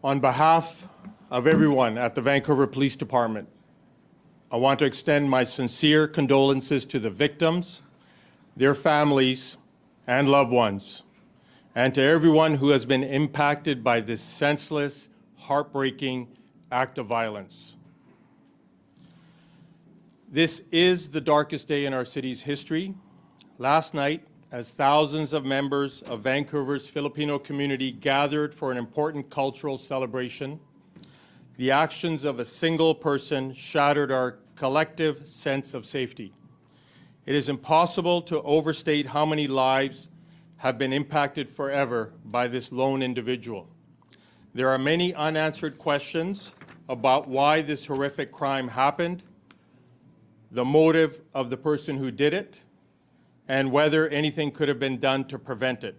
On behalf of everyone at the Vancouver Police Department, I want to extend my sincere condolences to the victims, their families, and loved ones, and to everyone who has been impacted by this senseless, heartbreaking act of violence. This is the darkest day in our city's history. Last night, as thousands of members of Vancouver's Filipino community gathered for an important cultural celebration, the actions of a single person shattered our collective sense of safety. It is impossible to overstate how many lives have been impacted forever by this lone individual. There are many unanswered questions about why this horrific crime happened, the motive of the person who did it, and whether anything could have been done to prevent it.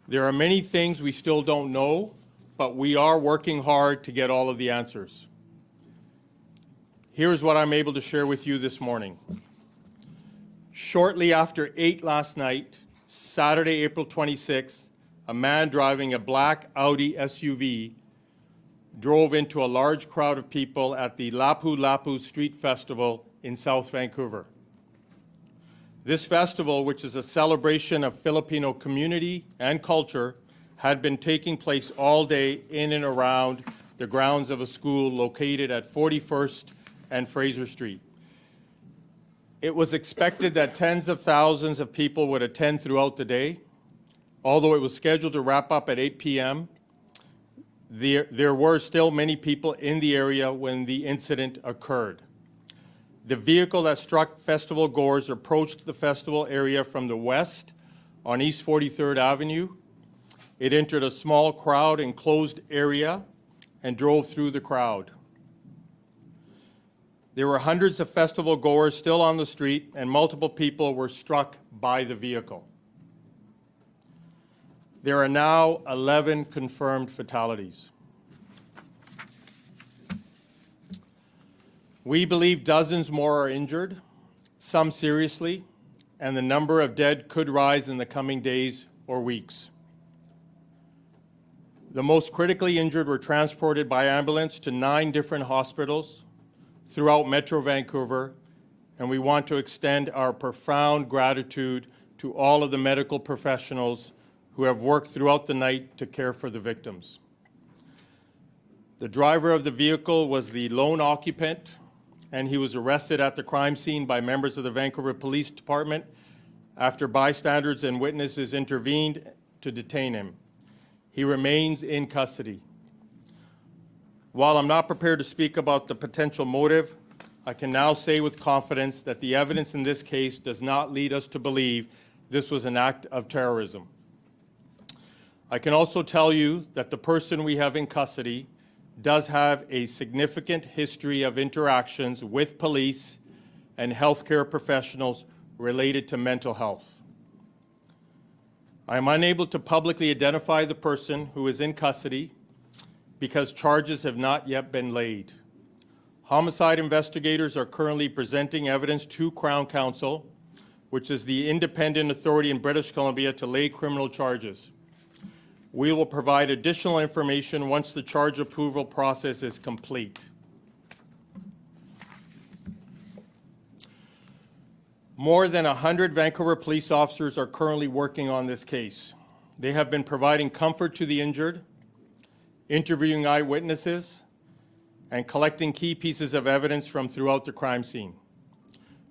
There are many things we still don't know, but we are working hard to get all of the answers. Here's what I'm able to share with you this morning. Shortly after 8 last night, Saturday, April 26th, a man driving a black Audi SUV drove into a large crowd of people at the Lapu Lapu Street Festival in South Vancouver. This festival, which is a celebration of Filipino community and culture, had been taking place all day in and around the grounds of a school located at 41st and Fraser Street. It was expected that tens of thousands of people would attend throughout the day. Although it was scheduled to wrap up at 8 p.m., there were still many people in the area when the incident occurred. The vehicle that struck festival goers approached the festival area from the west on East 43rd Avenue. It entered a small crowd enclosed area and drove through the crowd. There were hundreds of festival goers still on the street, and multiple people were struck by the vehicle. There are now 11 confirmed fatalities. We believe dozens more are injured, some seriously, and the number of dead could rise in the coming days or weeks. The most critically injured were transported by ambulance to 9 different hospitals throughout Metro Vancouver, and we want to extend our profound gratitude to all of the medical professionals who have worked throughout the night to care for the victims. The driver of the vehicle was the lone occupant, and he was arrested at the crime scene by members of the Vancouver Police Department after bystanders and witnesses intervened to detain him. He remains in custody. While I'm not prepared to speak about the potential motive, I can now say with confidence that the evidence in this case does not lead us to believe this was an act of terrorism. I can also tell you that the person we have in custody does have a significant history of interactions with police and healthcare professionals related to mental health. I am unable to publicly identify the person who is in custody because charges have not yet been laid. Homicide investigators are currently presenting evidence to Crown Counsel, which is the independent authority in British Columbia to lay criminal charges. We will provide additional information once the charge approval process is complete. More than 100 Vancouver police officers are currently working on this case. They have been providing comfort to the injured, interviewing eyewitnesses, and collecting key pieces of evidence from throughout the crime scene.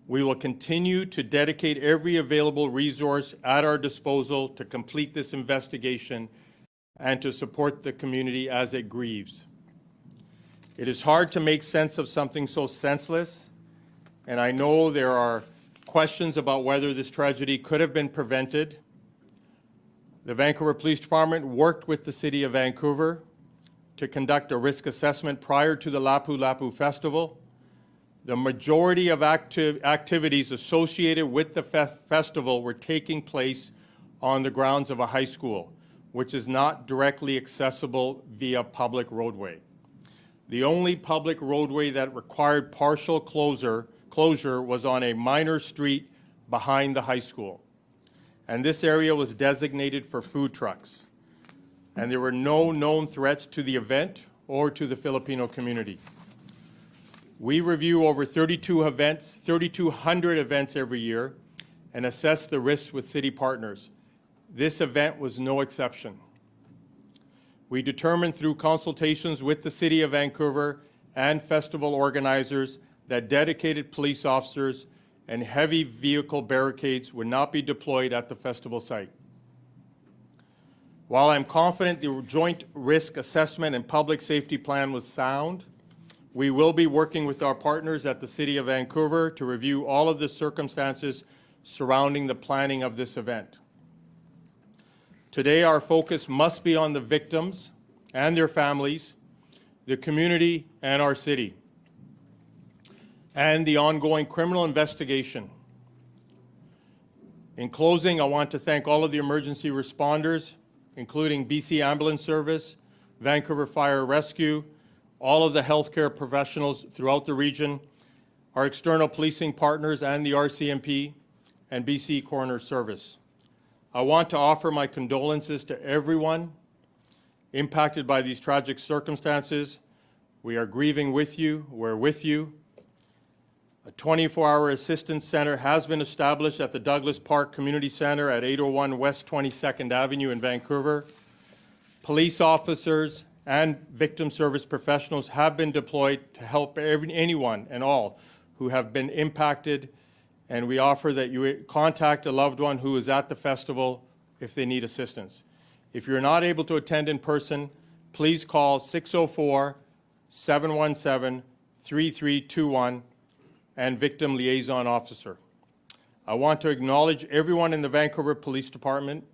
We will continue to dedicate every available resource at our disposal to complete this investigation and to support the community as it grieves. It is hard to make sense of something so senseless, and I know there are questions about whether this tragedy could have been prevented. The Vancouver Police Department worked with the City of Vancouver to conduct a risk assessment prior to the Lapu Lapu Festival. The majority of activities associated with the festival were taking place on the grounds of a high school, which is not directly accessible via public roadway. The only public roadway that required partial closure was on a minor street behind the high school, and this area was designated for food trucks. and there were no known threats to the event or to the Filipino community. We review over 3,200 events every year and assess the risks with city partners. This event was no exception. We determined through consultations with the City of Vancouver and festival organizers that dedicated police officers and heavy vehicle barricades would not be deployed at the festival site. While I'm confident the joint risk assessment and public safety plan was sound, we will be working with our partners at the City of Vancouver to review all of the circumstances surrounding the planning of this event. Today, our focus must be on the victims and their families, the community and our city, and the ongoing criminal investigation. In closing, I want to thank all of the emergency responders, including BC Ambulance Service, Vancouver Fire Rescue, all of the healthcare professionals throughout the region, our external policing partners and the RCMP, and BC Coroner Service. I want to offer my condolences to everyone impacted by these tragic circumstances. We are grieving with you. We're with you. A 24-hour assistance center has been established at the Douglas Park Community Center at 801 West 22nd Avenue in Vancouver. Police officers and victim service professionals have been deployed to help anyone and all who have been impacted, and we offer that you contact a loved one who is at the festival if they need assistance. If you're not able to attend in person, please call 604-717-3321 and Victim Liaison Officer. I want to acknowledge everyone in the Vancouver Police Department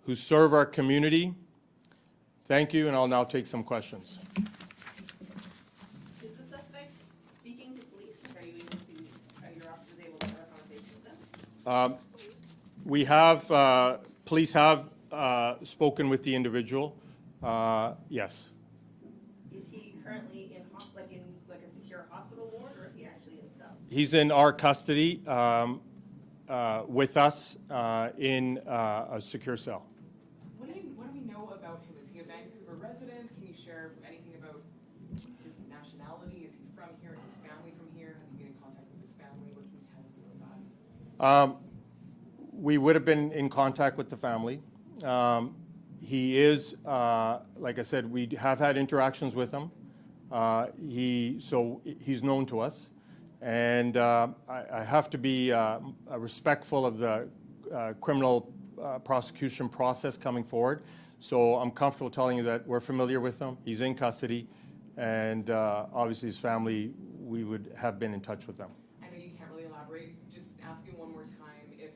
who serve our community. Thank you, and I'll now take some questions. Is the suspect speaking to police? Are your officers able to have a conversation with them? We have, police have spoken with the individual. Yes. Is he currently in a secure hospital ward, or is he actually in cells? He's in our custody with us in a secure cell. What do we know about him? Is he a Vancouver resident? Can you share anything about his nationality? Is he from here? Is his family from here? Have you been in contact with his family? What can you tell us about that? We would have been in contact with the family. He is, like I said, we have had interactions with him. So he's known to us. And I have to be respectful of the criminal prosecution process coming forward. So I'm comfortable telling you that we're familiar with him. He's in custody. And obviously his family, we would have been in touch with them. I know you can't really elaborate. Just ask you one more time if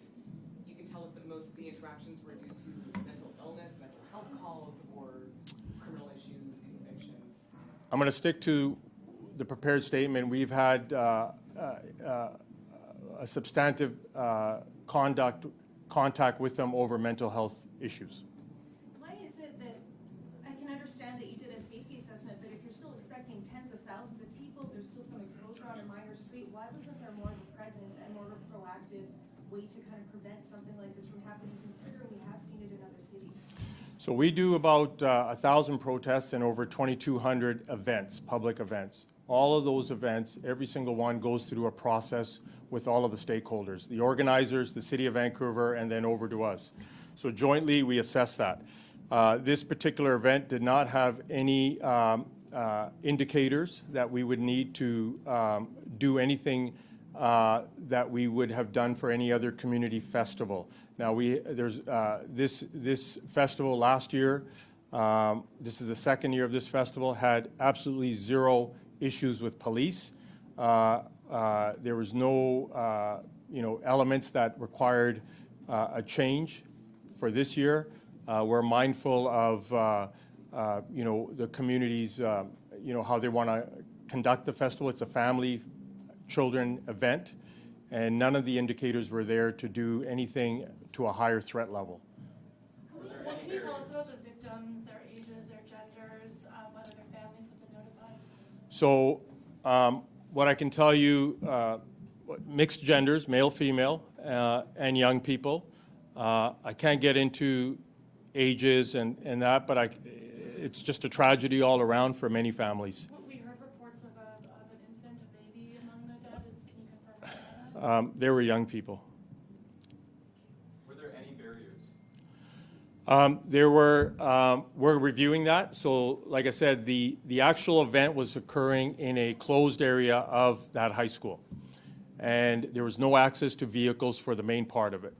you can tell us that most of the interactions were due to mental illness, mental health calls, or criminal issues, convictions. I'm going to stick to the prepared statement. We've had a substantive contact with them over mental health issues. Why is it that, I can understand that you did a safety assessment, but if you're still expecting tens of thousands of people, there's still some exposure on a minor street, why wasn't there more of a presence and more of a proactive way to kind of prevent something like this from happening, considering we have seen it in other cities? So we do about 1,000 protests and over 2,200 events, public events. All of those events, every single one goes through a process with all of the stakeholders, the organizers, the City of Vancouver, and then over to us. So jointly, we assess that. This particular event did not have any indicators that we would need to do anything that we would have done for any other community festival. Now, there's this festival last year, this is the second year of this festival, had absolutely zero issues with police. There was no elements that required a change for this year. We're mindful of the community's how they want to conduct the festival. It's a family children event, and none of the indicators were there to do anything to a higher threat level. What can you tell us about the victims, their ages, their genders, whether their families have been notified? So what I can tell you, mixed genders, male, female, and young people. I can't get into ages and that, but it's just a tragedy all around for many families. We heard reports of an infant, a baby among the dead. Can you confirm that? They were young people. Were there any barriers? We're reviewing that. So like I said, the actual event was occurring in a closed area of that high school. And there was no access to vehicles for the main part of it,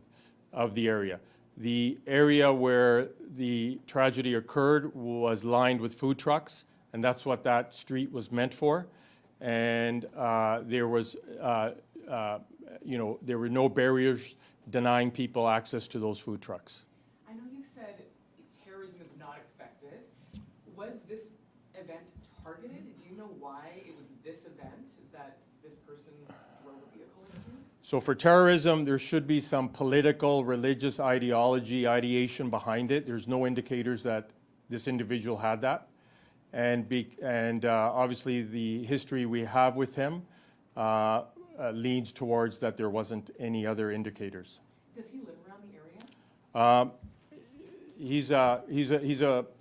of the area. The area where the tragedy occurred was lined with food trucks, and that's what that street was meant for. And there was, there were no barriers denying people access to those food trucks. I know you said terrorism is not expected. Was this event targeted? Do you know why it was this event that this person drove a vehicle into? So for terrorism, there should be some political, religious ideation behind it. There's no indicators that this individual had that. And obviously the history we have with him leads towards that there wasn't any other indicators. Does he live around the area?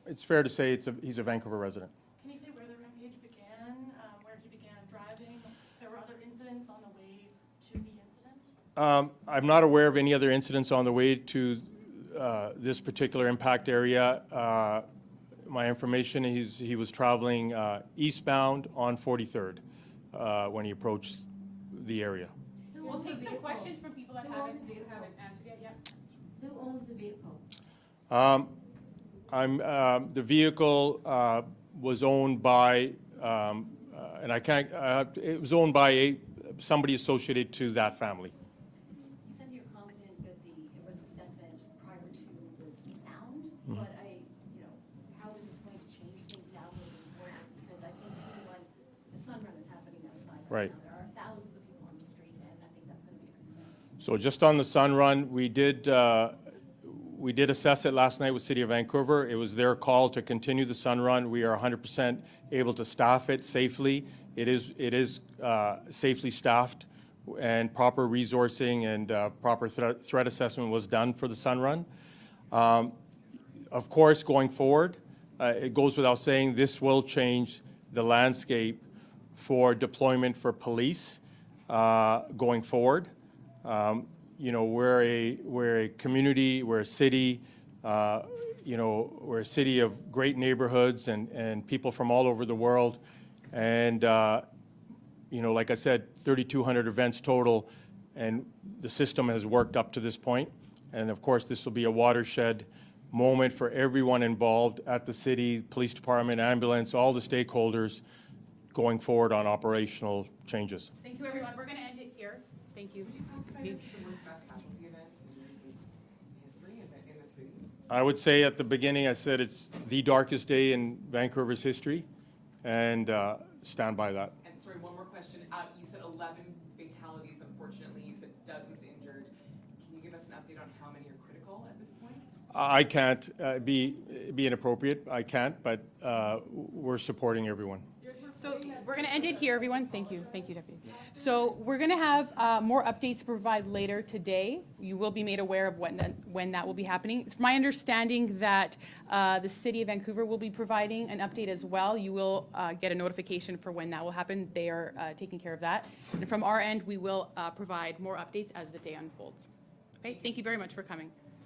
It's fair to say he's a Vancouver resident. Can you say where the rampage began, where he began driving? There were other incidents on the way to the incident? I'm not aware of any other incidents on the way to this particular impact area. My information is he was traveling eastbound on 43rd when he approached the area. We'll take some questions from people that haven't answered yet. Who owned the vehicle? The vehicle was owned by, and I can't. It was owned by somebody associated to that family. You said you're confident that the risk assessment prior to was sound, but how is this going to change things now moving forward? Because I think the sun run is happening outside Right. now. There are thousands of people on the street, and I think that's going to be a concern. So just on the sun run, we did assess it last night with City of Vancouver. It was their call to continue the sun run. We are 100% able to staff it safely. It is safely staffed, and proper resourcing and proper threat assessment was done for the sun run. Of course, going forward, it goes without saying this will change the landscape for deployment for police going forward. We're a community, we're a city, we're a city of great neighborhoods and people from all over the world. And, like I said, 3,200 events total, and the system has worked up to this point. And of course, this will be a watershed moment for everyone involved at the city, police department, ambulance, all the stakeholders going forward on operational changes. Thank you, everyone. We're going to end it here. Thank you. Would you classify this as the worst mass casualty event in recent history in the city? I would say at the beginning, I said it's the darkest day in Vancouver's history, and stand by that. And sorry, one more question. You said 11 fatalities, unfortunately. You said dozens injured. Can you give us an update on how many are critical at this point? I can't be inappropriate. I can't, but we're supporting everyone. So we're going to end it here, everyone. Thank you. Thank you, Deputy. So we're going to have more updates to provide later today. You will be made aware of when that will be happening. It's my understanding that the City of Vancouver will be providing an update as well. You will get a notification for when that will happen. They are taking care of that. And from our end, we will provide more updates as the day unfolds. Okay, thank you very much for coming.